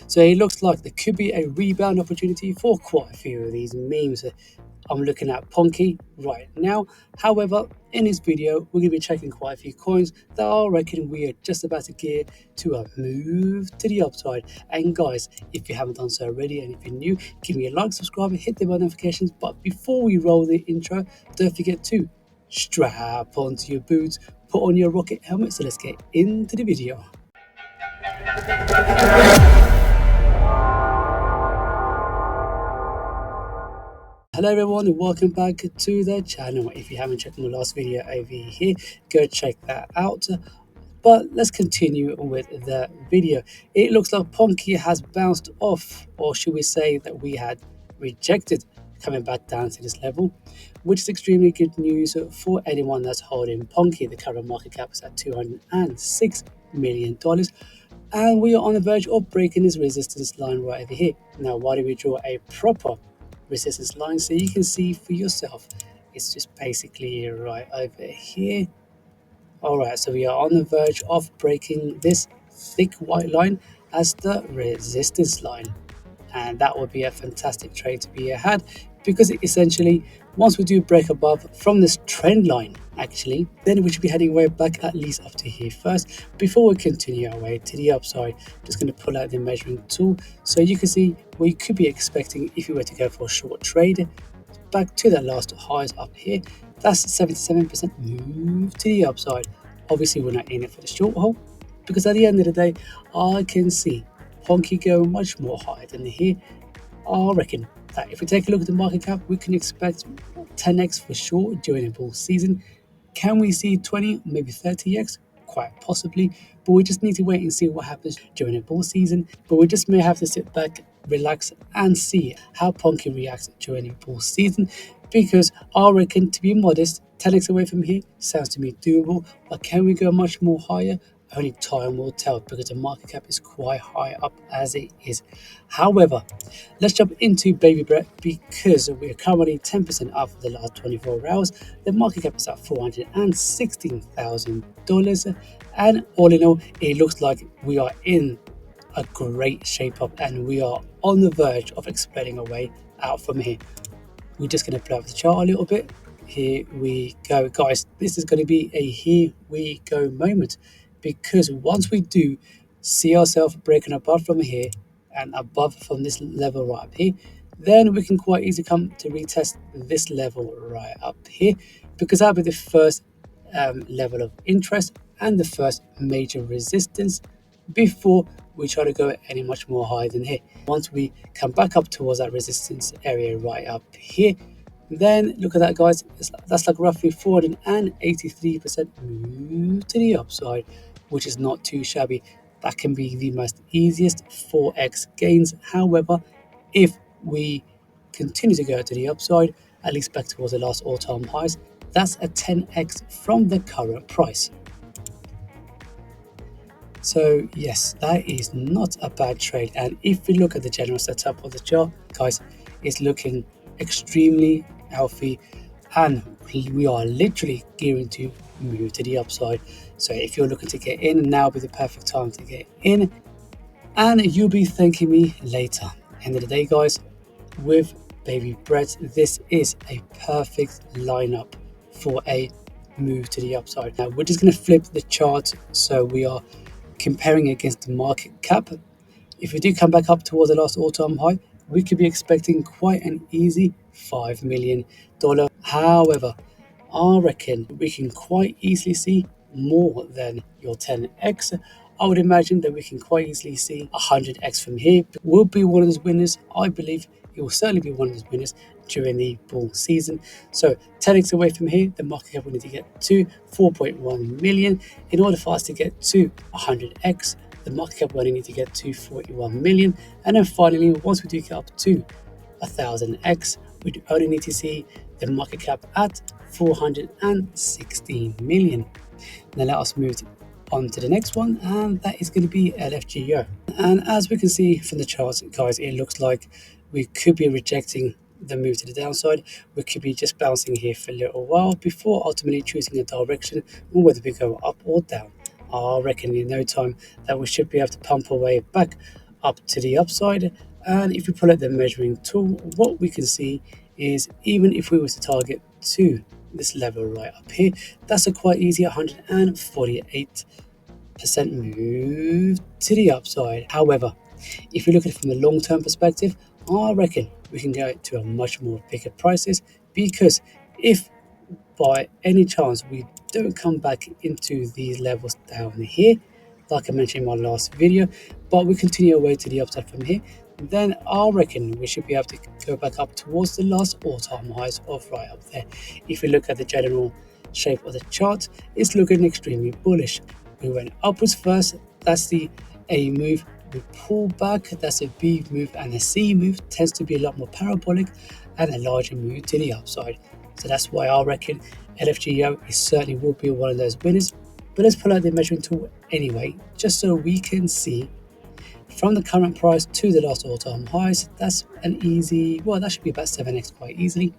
So it looks like there could be a rebound opportunity for quite a few of these memes. I'm looking at Ponky right now. However, in this video, we're going to be checking quite a few coins that I reckon we are just about to gear to a move to the upside. And guys, if you haven't done so already and if you're new, give me a like, subscribe, and hit the bell notifications. But before we roll the intro, don't forget to strap onto your boots, put on your rocket helmet. So let's get into the video. Hello everyone and welcome back to the channel. If you haven't checked my last video over here, go check that out. But let's continue with the video. It looks like Ponky has bounced off, or should we say that we had rejected coming back down to this level, which is extremely good news for anyone that's holding Ponky. The current market cap is at $206 million. And we are on the verge of breaking this resistance line right over here. Now, why do we draw a proper resistance line? So you can see for yourself, it's just basically right over here. All right, so we are on the verge of breaking this thick white line as the resistance line. And that would be a fantastic trade to be had, because essentially once we do break above from this trend line, actually, then we should be heading way back at least up to here first before we continue our way to the upside. Just going to pull out the measuring tool so you can see what you could be expecting if you were to go for a short trade back to that last highs up here. That's 77% move to the upside. Obviously we're not in it for the short haul, because at the end of the day I can see Ponky go much more higher than here. I reckon that if we take a look at the market cap, we can expect 10x for sure during a bull season. Can we see 20, maybe 30x? Quite possibly, but we just need to wait and see what happens during a bull season. But we just may have to sit back, relax, and see how Ponky reacts during a bull season, because I reckon, to be modest, 10x away from here sounds to me doable. But can we go much more higher? Only time will tell, because the market cap is quite high up as it is. However, let's jump into Baby BREE, because we are currently 10% up for the last 24 hours. The market cap is at $416,000, and all in all, it looks like we are in a great shape up, and we are on the verge of exploding away out from here. We're just going to play with the chart a little bit. Here we go, guys. This is going to be a here we go moment, because once we do see ourselves breaking above from here and above from this level right up here, then we can quite easily come to retest this level right up here, because that'll be the first level of interest and the first major resistance before we try to go any much more higher than here. Once we come back up towards that resistance area right up here, then look at that, guys. That's like roughly 483% move to the upside, which is not too shabby. That can be the most easiest 4x gains. However, if we continue to go to the upside, at least back towards the last all-time highs, that's a 10x from the current price. So yes, that is not a bad trade. And if we look at the general setup of the chart, guys, it's looking extremely healthy, and we are literally gearing to move to the upside. So if you're looking to get in, now would be the perfect time to get in, and you'll be thanking me later. End of the day, guys, with Baby BREE, this is a perfect lineup for a move to the upside. Now we're just going to flip the chart, so we are comparing against the market cap. If we do come back up towards the last all-time high, we could be expecting quite an easy $5 million. However, I reckon we can quite easily see more than your 10x. I would imagine that we can quite easily see 100x from here. We'll be one of those winners. I believe it will certainly be one of those winners during the bull season. So 10x away from here, the market cap will need to get to 4.1 million. In order for us to get to 100x, the market cap will only need to get to 41 million. And then finally, once we do get up to 1000x, we only need to see the market cap at 416 million. Now let us move on to the next one, and that is going to be lfgo. And as we can see from the charts, guys, it looks like we could be rejecting the move to the downside. We could be just bouncing here for a little while before ultimately choosing a direction on whether we go up or down. I reckon in no time that we should be able to pump our way back up to the upside. And if we pull out the measuring tool, what we can see is even if we were to target to this level right up here, that's a quite easy 148% move to the upside. However, if you look at it from a long-term perspective, I reckon we can get to a much more bigger prices, because if by any chance we don't come back into these levels down here, like I mentioned in my last video, but we continue away to the upside from here, then I reckon we should be able to go back up towards the last all-time highs of right up there. If you look at the general shape of the chart, it's looking extremely bullish. We went upwards first, that's the A move. We pull back, that's a B move, and a C move tends to be a lot more parabolic and a larger move to the upside. So that's why I reckon lfgo is certainly will be one of those winners. But let's pull out the measuring tool anyway, just so we can see from the current price to the last all-time highs. That's an easy, well, that should be about 7x quite easily.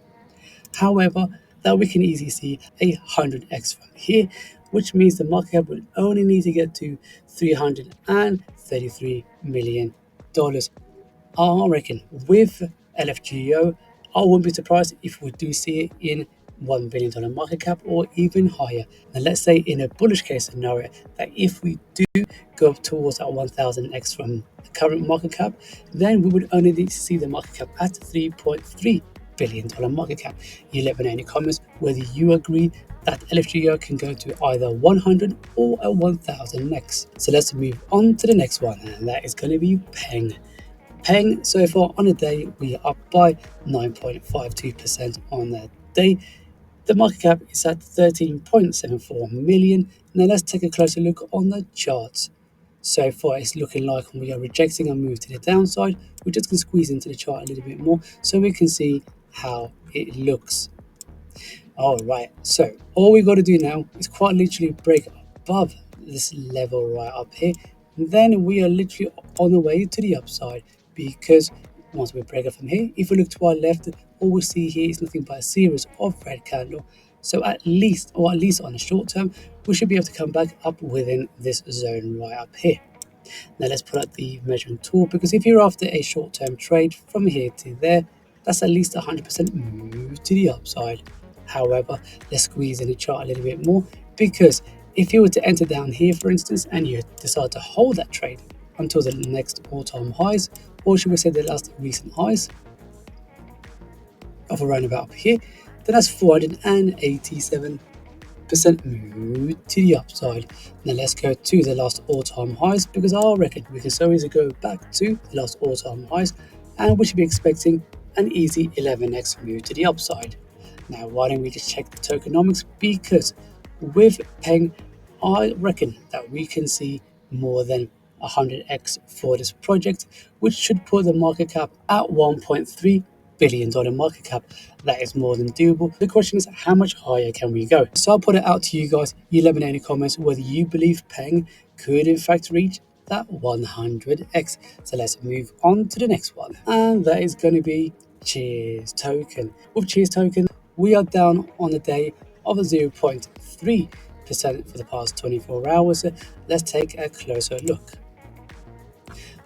However, that we can easily see 100x from here, which means the market cap will only need to get to $333 million. I reckon with LFGO, I wouldn't be surprised if we do see it in $1 billion market cap or even higher. Now, let's say in a bullish case scenario that if we do go up towards that 1000x from the current market cap, then we would only need to see the market cap at $3.3 billion market cap. You let me know in the comments whether you agree that LFGO can go to either 100 or a 1000x. So let's move on to the next one, and that is going to be Peng. Peng, so far on the day, we are up by 9.52% on that day. The market cap is at 13.74 million. Now let's take a closer look on the charts. So far, it's looking like we are rejecting a move to the downside. We're just going to squeeze into the chart a little bit more so we can see how it looks. All right, so all we got to do now is quite literally break above this level right up here. Then we are literally on the way to the upside, because once we break it from here, if we look to our left, all we see here is nothing but a series of red candles. So at least on the short term, we should be able to come back up within this zone right up here. Now let's pull out the measuring tool, because if you're after a short-term trade from here to there, that's at least 100% move to the upside. However, let's squeeze in the chart a little bit more, because if you were to enter down here, for instance, and you decide to hold that trade until the next all-time highs, or should we say the last recent highs of around about up here, then that's 487% move to the upside. Now let's go to the last all-time highs, because I reckon we can so easily go back to the last all-time highs, and we should be expecting an easy 11x move to the upside. Now why don't we just check the tokenomics, because with Peng, I reckon that we can see more than 100x for this project, which should put the market cap at $1.3 billion market cap. That is more than doable. The question is, how much higher can we go? So I'll put it out to you guys. You let me know in the comments whether you believe Peng could in fact reach that 100x. So let's move on to the next one, and that is going to be Cheers token. With Cheers token, we are down on the day of a 0.3% for the past 24 hours. Let's take a closer look.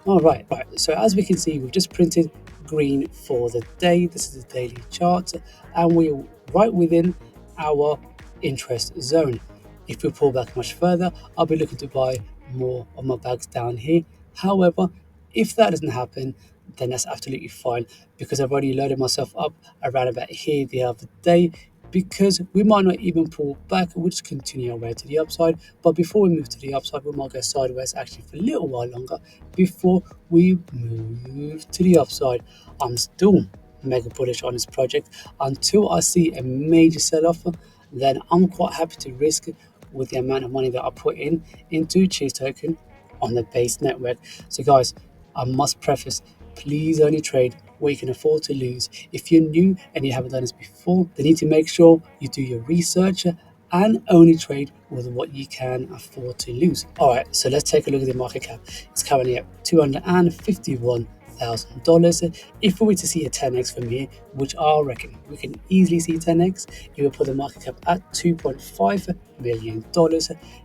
All right. So as we can see, we've just printed green for the day. This is the daily chart, and we're right within our interest zone. If we pull back much further, I'll be looking to buy more of my bags down here. However, if that doesn't happen, then that's absolutely fine, because I've already loaded myself up around about here the other day, because we might not even pull back, we'll just continue our way to the upside. But before we move to the upside, we might go sideways actually for a little while longer before we move to the upside. I'm still mega bullish on this project until I see a major sell-off. Then I'm quite happy to risk with the amount of money that I put into Cheers token on the base network. So guys, I must preface, please only trade what you can afford to lose. If you're new and you haven't done this before, then you need to make sure you do your research and only trade with what you can afford to lose. All right, so let's take a look at the market cap. It's currently at $251 $1,000. If we were to see a 10x from here, which I reckon we can easily see 10x, it will put the market cap at $2.5 million.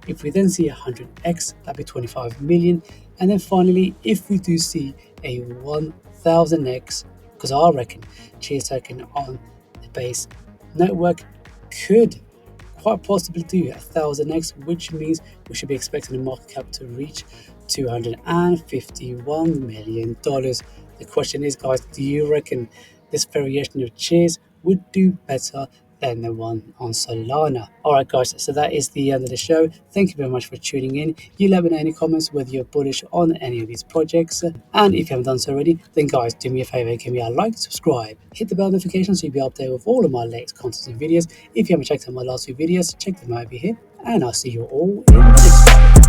If we then see 100x, that'd be 25 million. And then finally, if we do see a 1000x, because I reckon Cheers token on the base network could quite possibly do 1000x, which means we should be expecting the market cap to reach $251 million. The question is, guys, do you reckon this variation of Cheers would do better than the one on Solana? Alright guys, so that is the end of the show. Thank you very much for tuning in. You let me know in the comments whether you're bullish on any of these projects. And if you haven't done so already, then guys, do me a favor, give me a like, subscribe, hit the bell notification so you'll be updated with all of my latest content and videos. If you haven't checked out my last few videos, check them out over here. And I'll see you all in the next one.